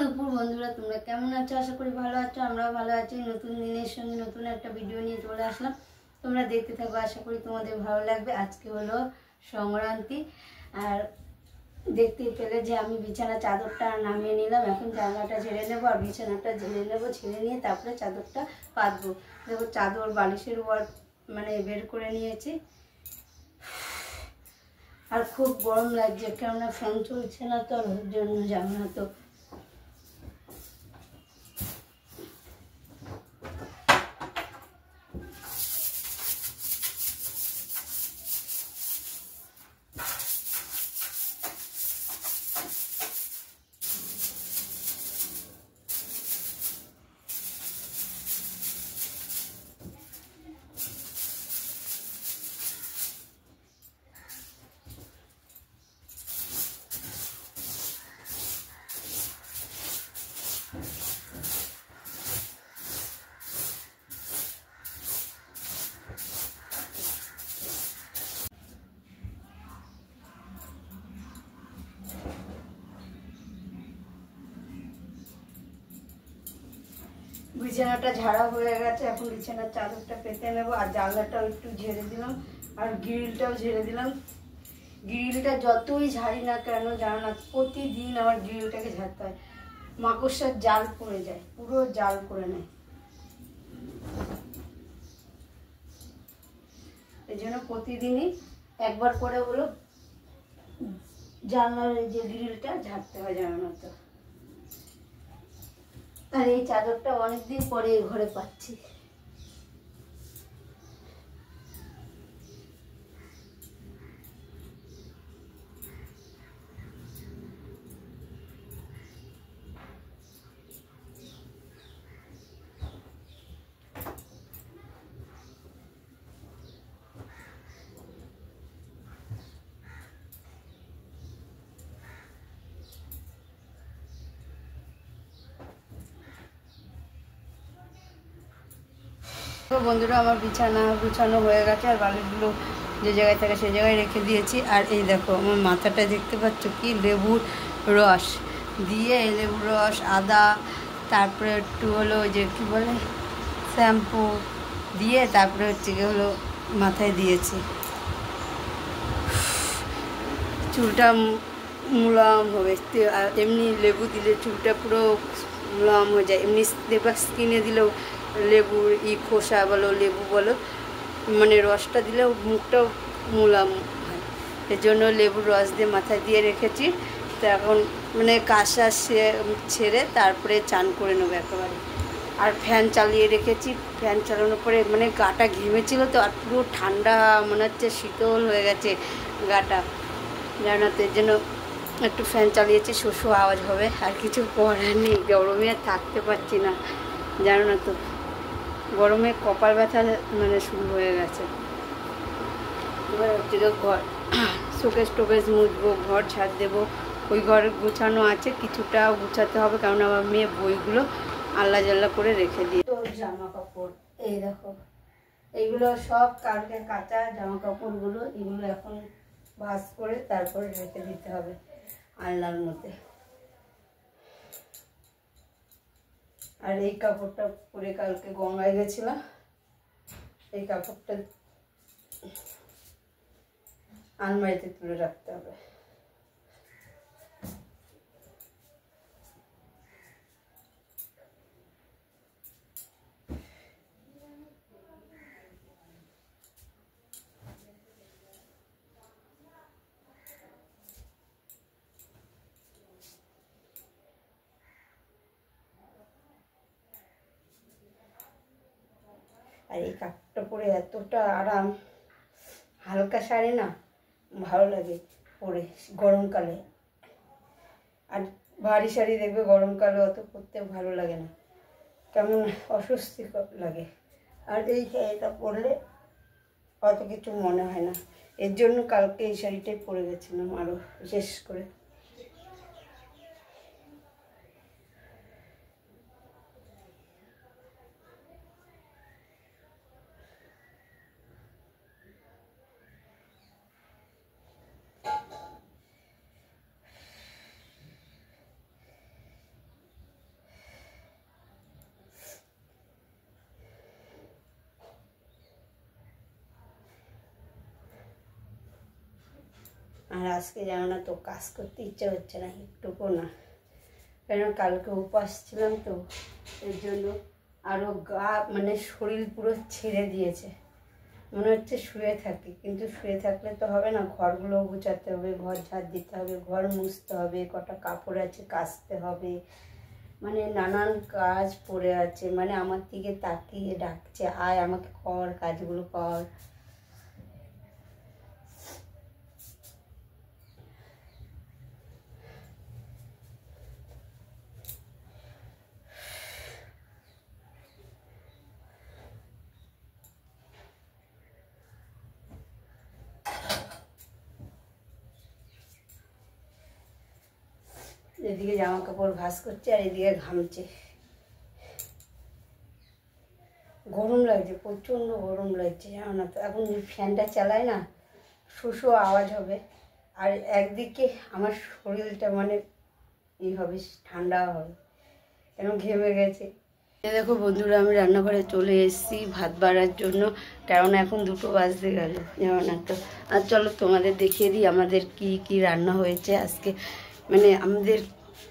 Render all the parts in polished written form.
দুপুর বন্ধুরা, তোমরা কেমন আছো? আশা করি ভালো আছো। আমরাও ভালো আছি। নতুন দিনের সঙ্গে নতুন একটা ভিডিও নিয়ে চলে আসলাম। তোমরা দেখতে থাকো, আশা করি তোমাদের ভালো লাগবে। আজকে হলো সংক্রান্তি, আর দেখতেই পেলে যে আমি বিছানা চাদরটা নামিয়ে নিলাম। এখন জানলাটা ঝেড়ে নেবো আর বিছানাটা ঝেড়ে নেবো। ঝেড়ে নিয়ে তারপরে চাদরটা পাতবো। দেখো চাদর বালিশের ওয়ার বের করে নিয়েছি। আর খুব গরম লাগছে, কেননা ফ্যান চলছে না, তো ওর জন্য যাবো না। তো বিছানাটা ঝাড়া হয়ে গেছে। এখন বিছানার চাদরটা পেতে নেবো। আর জানলাটাও একটু ঝেড়ে দিলাম, আর গ্রিলটাও ঝেড়ে দিলাম। গ্রিলটা যতই ঝাড়ি না কেন, জানো না, প্রতিদিন আমার গ্রিলটাকে ঝাড়তে হয়। মাকড়সার জাল পড়ে যায়, পুরো জাল করে নেয়। এই জন্য প্রতিদিনই একবার করে হলো জানলার যে গ্রিলটা ঝাড়তে হয়, জানো না তো। আর এই চাদরটা অনেকদিন পরে ঘরে পাচ্ছি। বন্ধুরা, আমার বিছানা গুছানো হয়ে গেছে, আর বালিশগুলো যে জায়গায় থাকে সেই জায়গায় রেখে দিয়েছি। আর এই দেখো আমার মাথাটা দেখতে পাচ্ছ কি, লেবুর রস দিয়ে, লেবুর রস, আদা, তারপরে একটু হলো যে কি বলে শ্যাম্পু দিয়ে, তারপরে হচ্ছে কি হলো মাথায় দিয়েছি। চুলটা মুলায়ম হবে। আর এমনি লেবু দিলে চুলটা পুরো মুলায়ম হয়ে যায়। এমনি স্কিনে দিলেও লেবুর খোসা বলো, লেবু বলো, রসটা দিলেও মুখটাও মুলায়ম হয়। এর জন্য লেবুর রস দিয়ে মাথায় দিয়ে রেখেছি। তো এখন কাশা ছেড়ে তারপরে চান করে নেবো একেবারে। আর ফ্যান চালিয়ে রেখেছি। ফ্যান চালানোর পরে গাটা ঘেমেছিল তো, আর পুরো ঠান্ডা মনে হচ্ছে, শীতল হয়ে গেছে গাটা, জানো তো। এর জন্য একটু ফ্যান চালিয়েছি, শোষো আওয়াজ হবে, আর কিছু করার নেই। গরমে আর থাকতে পারছি না, জানো না তো। গরমে কপাল ব্যথা শুরু হয়ে গেছে। এবার হচ্ছে ঘর শোকেস টোকেস মুছবো, ঘর ঝাড় দেবো। ওই ঘর গুছানো আছে, কিছুটা গুছাতে হবে, কারণ আমার মেয়ে বইগুলো আল্লাহ জাল্লা করে রেখে দিয়ে। তো জামা কাপড় এই দেখো, এইগুলো সব কালকে কাঁচা জামা কাপড়গুলো, এগুলো এখন ভাঁজ করে তারপরে রেখে দিতে হবে আলনার মধ্যে। আর এই কাপড়টা পরে কালকে গঙ্গায় গেছিলাম, এই কাপড়টা আলমারিতে তুলে রাখতে হবে। আর এই কাপড়টা পরে এতটা আরাম, হালকা শাড়ি না, ভালো লাগে পরে গরমকালে। আর ভারী শাড়ি দেখবে গরমকালে অত পরতে ভালো লাগে না, কেমন অস্বস্তিকর লাগে। আর এই শাড়িটা পরলে অত কিছু মনে হয় না। এর জন্য কালকে এই শাড়িটাই পরে গেছিলাম আরও বিশেষ করে। আর আজকে জানো না তো কাজ করতে ইচ্ছা হচ্ছে না একটুকু না, কারণ কালকে উপাস ছিলাম তো এর জন্য আরও গা মানে শরীর পুরো ছেড়ে দিয়েছে, মনে হচ্ছে শুয়ে থাকি, কিন্তু শুয়ে থাকলে তো হবে না, ঘরগুলো গুছাতে হবে, ঘর ঝাড় দিতে হবে, ঘর মুছতে হবে, কটা কাপড় আছে কাচতে হবে, মানে নানান কাজ পড়ে আছে, মানে আমার দিকে তাকিয়ে ডাকছে আয় আমাকে কর, কাজগুলো কর। এদিকে জামা কাপড় ভাঁজ করছে আর এদিকে ঘামছে, গরম লাগছে, প্রচণ্ড গরম লাগছে জানো না তো। এখন ফ্যানটা চালাই না শোষো আওয়াজ হবে, আর একদিকে আমার শরীরটা মানে ই হবে, ঠান্ডা হবে, কেন ঘেমে গেছে। দেখো বন্ধুরা, আমি রান্নাঘরে চলে এসেছি ভাত বাড়ার জন্য, কারণ এখন 2টো বাজতে গেল জানো না তো। আর চলো তোমাদের দেখিয়ে দিই আমাদের কি কি রান্না হয়েছে আজকে, মানে আমাদের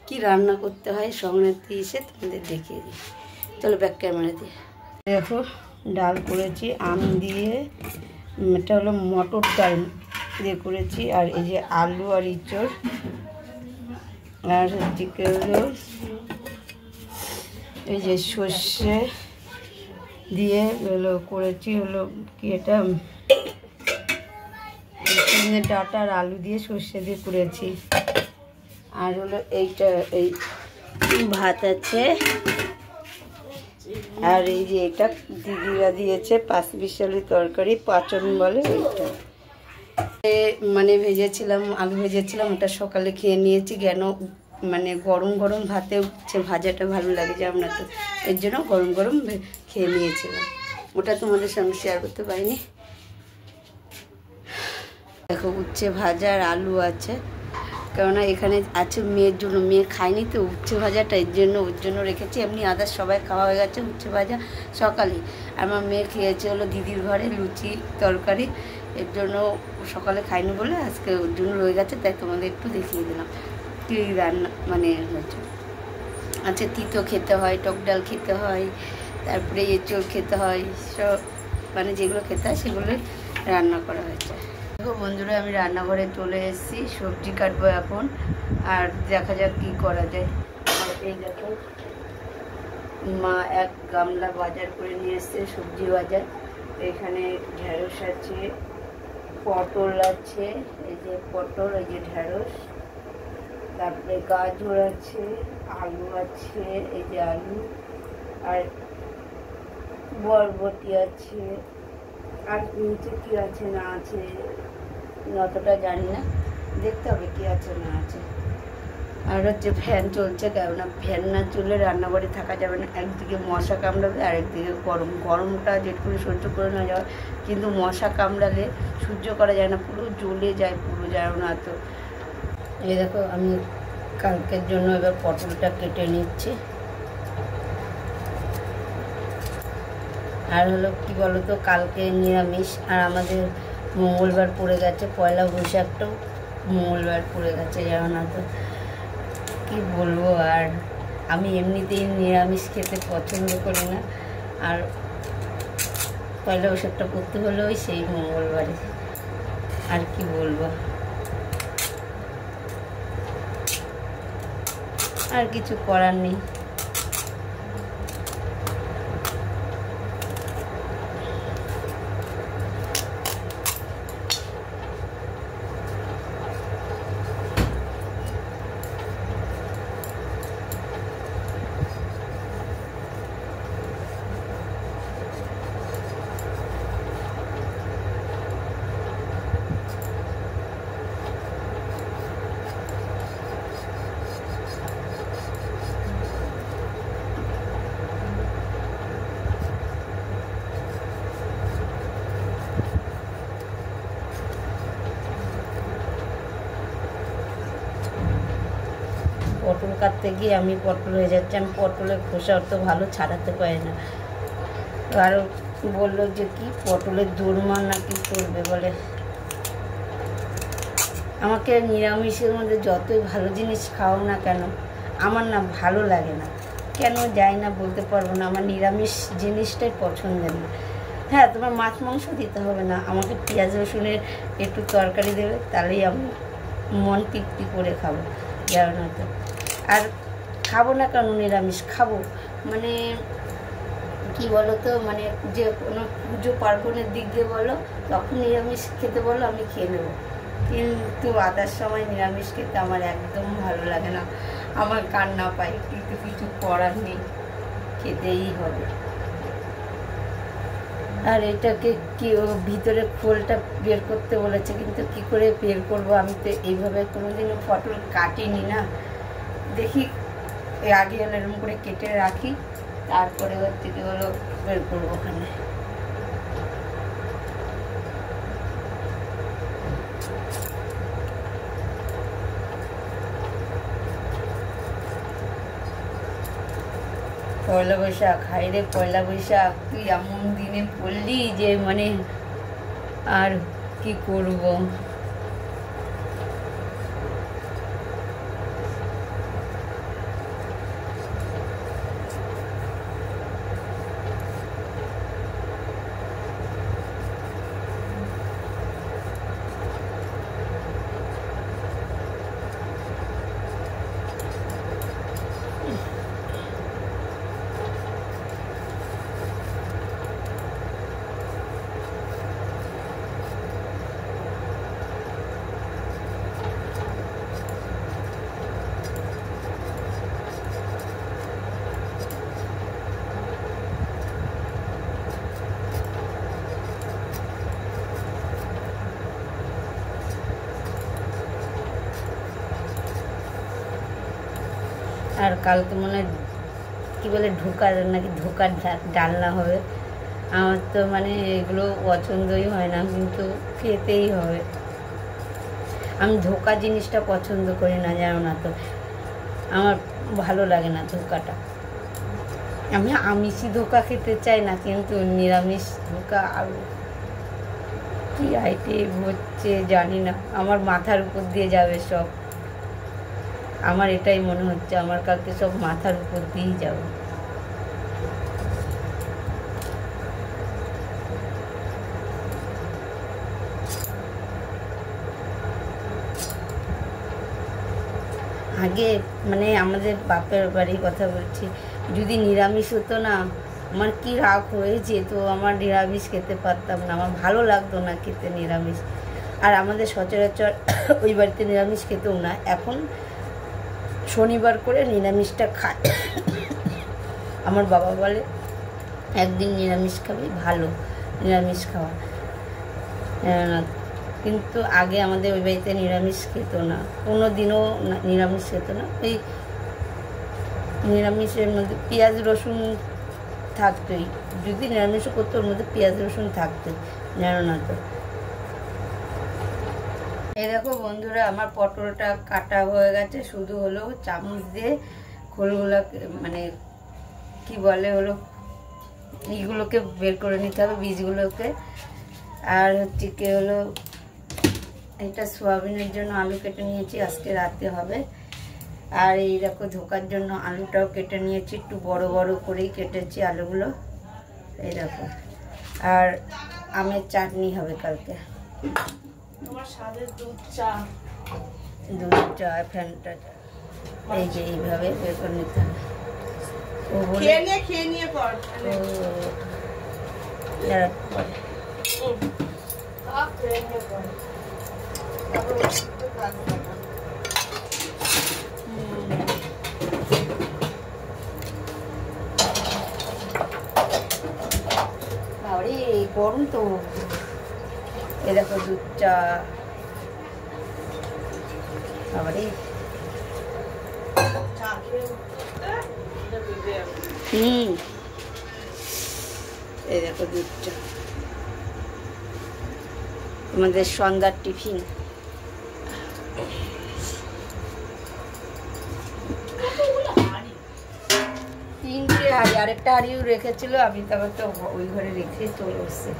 কি রান্না করতে হয় সংক্রান্তি এসে তোমাদের দেখিয়ে দিই। চলো ব্যাক ক্যামেরা দিয়ে দেখো, ডাল করেছি আম দিয়ে, এটা হলো মটর ডাল দিয়ে করেছি, আর এই যে আলু আর ইঁচড়, আর হচ্ছে হলো এই যে সর্ষে দিয়ে হলো করেছি, হলো কি এটা ডাটা আর আলু দিয়ে সর্ষে দিয়ে করেছি। আর হলো এইটা এই ভাত আছে, আর এই যে এটা দিদিরা দিয়েছে 5 বিশালি তরকারি, পাচন বলে এইটা, মানে ভেজেছিলাম আলু ভেজেছিলাম, ওটা সকালে খেয়ে নিয়েছি, কেন মানে গরম গরম ভাতে উচ্ছে ভাজাটা ভালো লাগে যেমন না তো, এর জন্য গরম গরম খেয়ে নিয়েছিলাম, ওটা তোমাদের সঙ্গে শেয়ার করতে পারিনি। দেখো উচ্ছে ভাজা আর আলু আছে, কেননা এখানে আছে মেয়ের জন্য, মেয়ে খায়নি তো উচ্ছে ভাজাটা, এর জন্য ওর জন্য রেখেছি, এমনি আদার সবাই খাওয়া হয়ে গেছে উচ্ছে ভাজা সকালে, আমার মেয়ে খেয়েছে হলো দিদির ঘরে লুচি তরকারি, এর জন্য সকালে খাইনি বলে আজকে ওর জন্য রয়ে গেছে, তাই তোমাদের একটু দেখিয়ে দিলাম কী রান্না মানে হচ্ছে। আচ্ছা তিতো খেতে হয়, টক ডাল খেতে হয়, তারপরে এঁচড় খেতে হয়, সব মানে যেগুলো খেতে হয় সেগুলোই রান্না করা হয়েছে। দেখো বন্ধুরা, আমি রান্নাঘরে চলে এসেছি, সবজি কাটবো এখন, আর দেখা যাক কী করা যায়। আর এই দেখো মা এক গামলা বাজার করে নিয়ে এসছে, সবজি বাজার, এখানে ঢেঁড়স আছে, পটল আছে, এই যে পটল, এই যে ঢেঁড়স, তারপরে গাজর আছে, আলু আছে, এই যে আলু, আর বরবটি আছে, আর নিচে কী আছে না আছে অতটা জানি না, দেখতে হবে কী আছে না আছে। আর হচ্ছে ফ্যান চলছে, কেননা ফ্যান না চললে রান্নাঘরে থাকা যাবে না, একদিকে মশা কামড়াবে আর একদিকে গরম, গরমটা যেটুকু সহ্য করে না যাওয়া, কিন্তু মশা কামড়ালে সহ্য করা যায় না, পুরো জ্বলে যায়, পুরো যায় না তো। এই দেখো আমি কালকের জন্য এবার পটলটা কেটে নিচ্ছি। আর হলো কি বলো তো, কালকে নিরামিষ, আর আমাদের মঙ্গলবার পড়ে গেছে, পয়লা বৈশাখটাও মঙ্গলবার পড়ে গেছে জানো না তো, কী বলবো। আর আমি এমনিতেই নিরামিষ খেতে পছন্দ করি না, আর পয়লা বৈশাখটা করতে হলো ওই সেই মঙ্গলবারে, আর কি বলবো, আর কিছু করার নেই। পটল কাটতে গিয়ে আমি পটল হয়ে যাচ্ছে, আমি পটলের খোসা অত ভালো ছাড়াতে পারি না। আরও বললো যে কি পটলের দোরমা নাকি করবে বলে, আমাকে নিরামিষের মধ্যে যতই ভালো জিনিস খাও না কেন আমার না ভালো লাগে না, কেন যায় না বলতে পারবো না। আমার নিরামিষ জিনিসটাই পছন্দের না। হ্যাঁ, তোমার মাছ মাংস দিতে হবে না, আমাকে পেঁয়াজ রসুনের একটু তরকারি দেবে, তাহলেই আমি মন তৃপ্তি করে খাবো, জানো না তো। আর খাবো না কেন নিরামিষ খাবো, মানে কি বলো তো, মানে যে কোনো পুজো পার্বণের দিক দিয়ে বলো তখন নিরামিষ খেতে বলো আমি খেয়ে নেবো, কিন্তু আদার সময় নিরামিষ খেতে আমার একদম ভালো লাগে না। আমার কান্না পাই, কিন্তু কিছু করার নেই, খেতেই হবে। আর এটাকে কি ভিতরে খোলটা বের করতে বলেছে, কিন্তু কি করে বের করবো, আমি তো এইভাবে কোনোদিনও পটল কাটিনি না। দেখি আগে হলো এরকম করে কেটে রাখি, তারপরে হচ্ছে কি হলো বের করবো ওখানে। পয়লা বৈশাখ, হাই রে পয়লা বৈশাখ, তুই এমন দিনে পড়লি যে মানে আর কি করব। আর কালকে মনে হয় কী বলে ঢোকার নাকি ঢোকার ডালনা হবে। আমার তো মানে এগুলো পছন্দই হয় না, কিন্তু খেতেই হবে। আমি ধোকা জিনিসটা পছন্দ করি না, জানো না তো, আমার ভালো লাগে না ধোকাটা। আমি আমিষি ধোকা খেতে চাই না, কিন্তু নিরামিষ ধোকা আর কী আইটেম হচ্ছে জানি না, আমার মাথার উপর দিয়ে যাবে সব। আমার এটাই মনে হচ্ছে, আমার কালকে সব মাথার উপর দিয়েই যাবে। আগে মানে আমাদের বাপের বাড়ির কথা বলছি, যদি নিরামিষ হতো না, আমার কি রাগ হয়েছে, তো আমার নিরামিষ খেতে পারতাম না, আমার ভালো লাগতো না খেতে নিরামিষ। আর আমাদের সচরাচর ওই বাড়িতে নিরামিষ খেতেও না, এখন শনিবার করে নিরামিষটা খায়। আমার বাবা বলে একদিন নিরামিষ খাবি, ভালো নিরামিষ খাওয়া। কিন্তু আগে আমাদের ওই বাড়িতে নিরামিষ খেত না, কোনো দিনও নিরামিষ খেত না। ওই নিরামিষের মধ্যে পেঁয়াজ রসুন থাকতোই, যদি নিরামিষও করতো ওর মধ্যে পেঁয়াজ রসুন থাকতোই, জানো না তো। এই দেখো বন্ধুরা, আমার পটলটা কাটা হয়ে গেছে, শুধু হলো চামচ দিয়ে খোলগুলোকে মানে কি বলে হলো এইগুলোকে বের করে নিতে হবে, বীজগুলোকে। আর হচ্ছে কি হলো এটা সোয়াবিনের জন্য আলু কেটে নিয়েছি, আজকে রাতে হবে। আর এই দেখো ধোকার জন্য আলুটাও কেটে নিয়েছি, একটু বড় বড় করেই কেটেছি আলুগুলো, এই দেখো। আর আমের চাটনি হবে কালকে। তোমার স্বাদের দুধ চা ফ্যানটা এই যে এইভাবে বের করে নিতে হবে। ও বলে খেয়ে নিয়ে কর। গরম তো, এ দেখো দুধ চা। আবারে এই দেখো দুধ চা, তোমাদের সন্ধ্যার টিফিন। তিনটে হাঁড়ি, আরেকটা হাঁড়িও রেখেছিল, আমি তারপর তো ওই ঘরে রেখে চলে এসছে।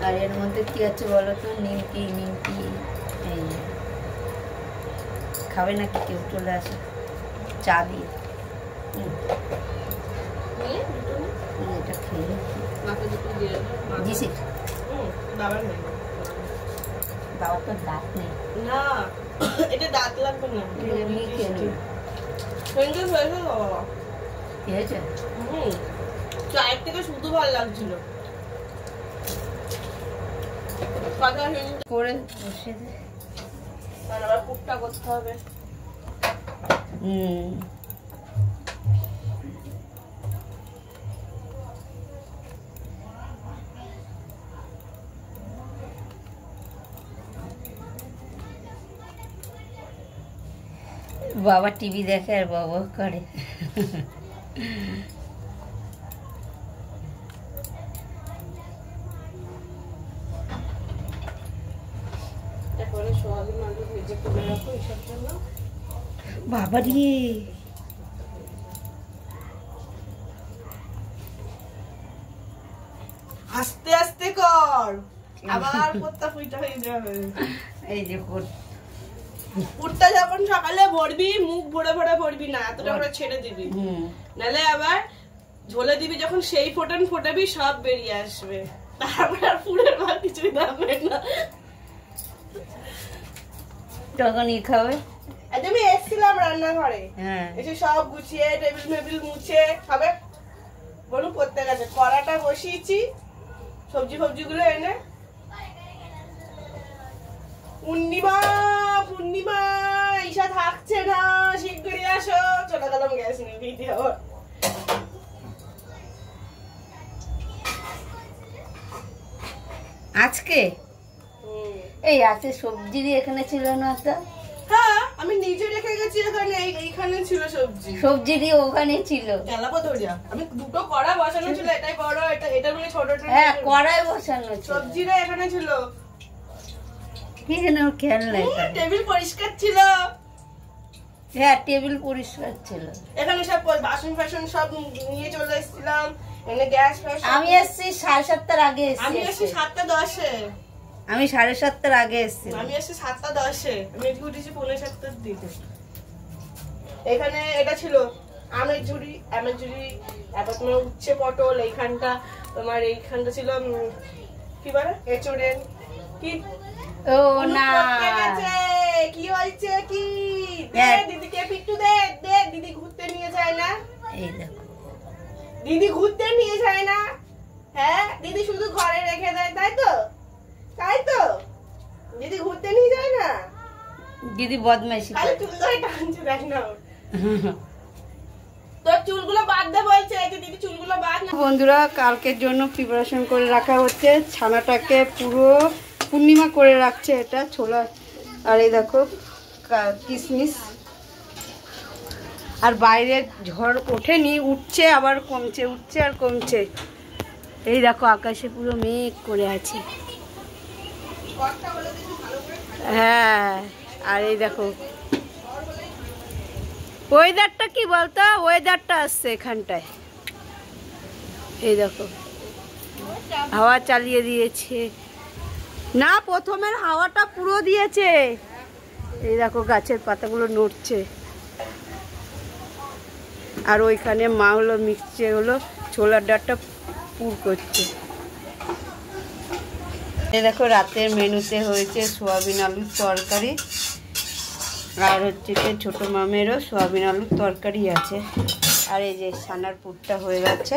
আর এর মধ্যে কি আছে বলো তো? নিমকি নিমকি। এই খাবে নাকি কেউ? চলে আসে চা দিয়ে। এটা খেয়ে দিছি। বাবার তো দাঁত নেই। না এটা দাঁত লাগবে না। এমনি খেয়ে নেবে। কি হয়েছে? চায়ের থেকে শুধু ভালো লাগছিল। করে বসে দে। আর আবার কুকটা করতে হবে। বাবা টিভি দেখে আর বাবা করে। বাবা রে আস্তে আস্তে কর, আবার পোত্তা ফুইটা হয়ে যাবে। এই যে পুরটা যখন সকালে ভরবি মুখ ভরে ভরে ভরবি না, এতটা করে ছেড়ে দিবি, নালে আবার ঝোলে দিবি যখন সেই ফোটান ফোটাবি সব বেরিয়ে আসবে, তারপর আর পুরের ভাত কিছুই দামবে না। তখনই খাবে। আজ আমি এসেছিলাম রান্নাঘরে, এসে সব গুছিয়ে টেবিল মেবিল মুছে খাবে বলু করতে গেছে, কড়াটা বসিয়েছি সবজি ফবজি গুলো এনে। পূর্ণিমা পূর্ণিমা ঈশা থাকছে না, শিগগিরই আসো। চলে গেলাম গ্যাস নিভিয়ে আবার। আজকে এই আছে সবজিরই এখানে ছিল না তো? হ্যাঁ আমি নিজে রেখে গেছি এখানে, এইখানে ছিল সবজি। সবজিরই ওখানে ছিল। কেলাবো ধরিয়া আমি দুটো কড়া বসানো ছিল, এটাই বড় এটা মানে ছোট। হ্যাঁ কড়াই বসানো ছিল, সবজিটা এখানে ছিল। কি যেন খেয়াল নাই। টেবিল পরিষ্কার ছিল। হ্যাঁ টেবিল পরিষ্কার ছিল। এখানে সব বাসন ফাসন সব নিয়ে চলে এসেছিলাম। এখানে গ্যাস ফ্যাস। আমি এসেছি 7:30 আগে এসেছি। আমি এসেছি 7:10-এ। আমি 7:30 আগে এসেছি। আমি এসেছি 7:10-এ। আমি এদিকে উঠেছি 7:45-এর দিকে। এখানে এটা ছিল আমের ঝুড়ি, তারপর তোমার উচ্ছে পটল, এইখানটা তোমার এইখানটা ছিল কি বলে এঁচড়ের কি। ও না কি হয়েছে কি? দিদিকে পিট্টু দে দে, দিদি ঘুরতে নিয়ে যায় না। এই দেখো দিদি ঘুরতে নিয়ে যায় না। হ্যাঁ দিদি শুধু ঘরে রেখে দেয়, তাই তো? তাই তো দিদি ঘুরতে নিয়ে যায় না। দিদি বদমাইশি খালি চুল ধরে টানছে, দেখ না তোর চুলগুলো বাদ দে বলছে, দিদি চুলগুলো বাদ না। বন্ধুরা কালকের জন্য প্রিপারেশন করে রাখা হচ্ছে, ছানাটাকে পুরো পূর্ণিমা করে রাখছে। এটা ছোলা আর এই দেখো কিশমিশ। আর বাইরে ঝড় ওঠেনি, উঠছে আবার কমছে, উঠছে আর কমছে। এই দেখো আকাশে পুরো মেঘ করে আছে। হ্যাঁ আর এই দেখো ওয়েদারটা কি বলতো, ওয়েদারটা আসছে এখানটায়। এই দেখো হাওয়া চালিয়ে দিয়েছে না, প্রথমের হাওয়াটা পুরো দিয়েছে। এই দেখো গাছের পাতাগুলো নড়ছে। আর ওইখানে মা হলো মিক্সচে হলো ছোলার ডাঁটটা পুর করছে। এই দেখো রাতের মেনুতে হয়েছে সোয়াবিন আলুর তরকারি, আর হচ্ছে যে ছোটো মামেরও সোয়াবিন আলুর তরকারি আছে। আর এই যে ছানার পুরটা হয়ে গেছে।